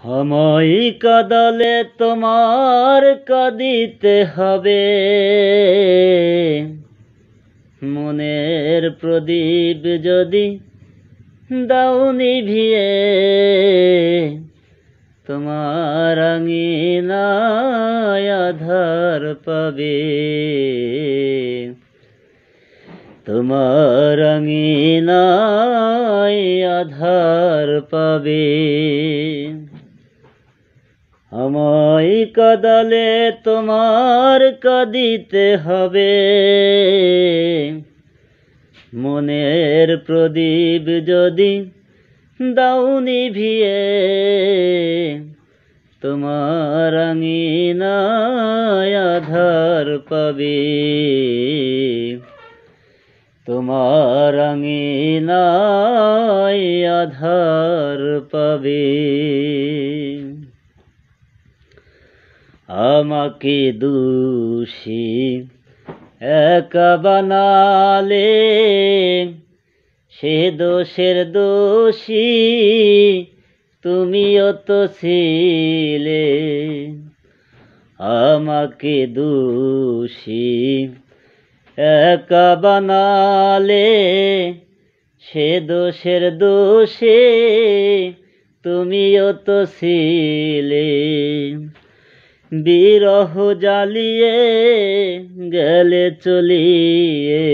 আমায় কাঁদালে তোমার কাঁদিতে হবে, মনের প্রদীপ যদি দাও নিভিয়ে, তোমার আঙিনায় আধার পাবে, তোমার আঙিনায় আধার পাবে। আমায় কাঁদালে তোমার কাঁদিতে হবে, মনের প্রদীপ যদি দাও নিভিয়ে, তোমার আঙিনায় আধার পাবে, তোমার আঙিনায় আধার পাবে। আমাকে দোষী একা বানালে, সে দোষের দোষী তুমিও তো ছিলে। আমাকে দোষী একা বানালে, সে দোষের দোষে তুমিও তো ছিলে। বিরহ জ্বালিয়ে গেলে চলিয়ে,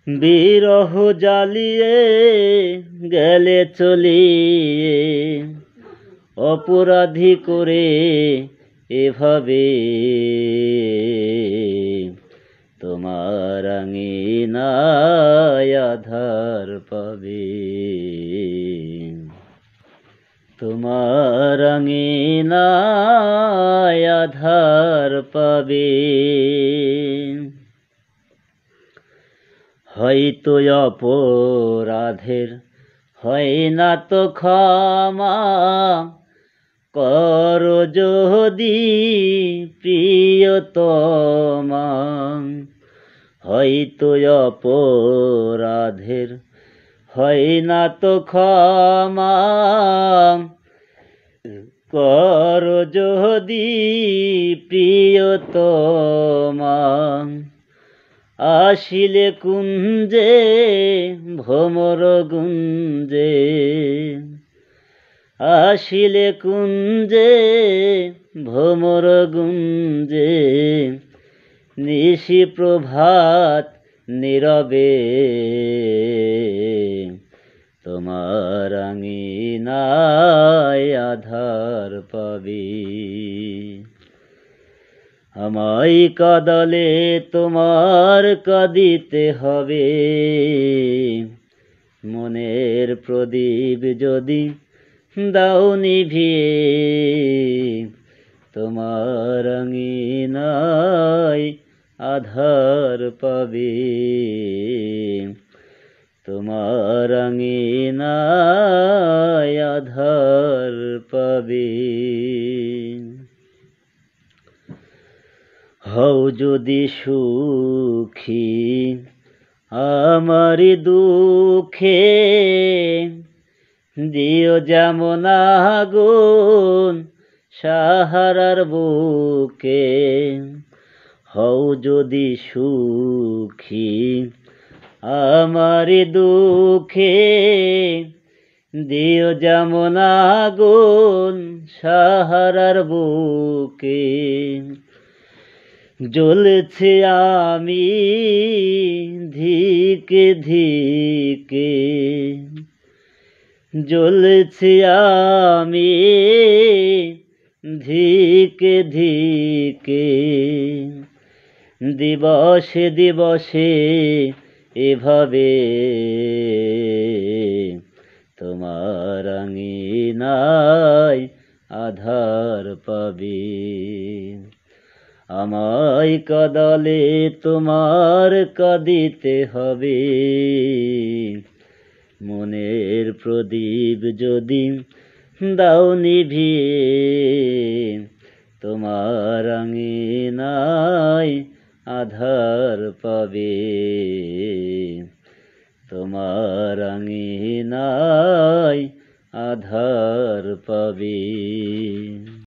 বিরহ জ্বালিয়ে গেলে চলিয়ে, অপরাধী করে এভাবে, তোমার আঙিনায় আধার পাবে, তোমার আঙিনায় আধার পাবে। হয়তো অপরাধের হয় না তো ক্ষমা, করো যদি প্রিয়তমা। হয়তো অপরাধের হয় না তো ক্ষমা, করো যদি প্রিয়তমা। আসিলে কুঞ্জে ভ্রমর গুঞ্জে, আসিলে কুঞ্জে ভ্রমর গুঞ্জে, নিশি প্রভাত নীরবে, তোমার আঙিনায় আধার পাবে। আমায় কাঁদালে তোমার কাঁদিতে হবে, মনের প্রদীপ যদি দাও নিভিয়ে, তোমার আঙিনায় আধার পাবে, তোমার আঙিনায় আধার পাবে। হও যদি সুখী আমার দুঃখে, দিও যেমন আগুন সাহারার বুকে। হও যদি সুখী আমার দুঃখে, দিও যেমন আগুন সাহারার বুকে। জ্বলছে আমি ধিকে ধিকে, জ্বলছে আমি ধিকে ধিকে, দিবসে দিবসে এভাবে, তোমার আঙিনায় আধার পাবে। আমায় কাঁদালে তোমার কাঁদিতে হবে, মনের প্রদীপ যদি দাও নিভিয়ে, তোমার আঙিনায় আধার পাবে, তোমার আঙিনায় আধার পাবে।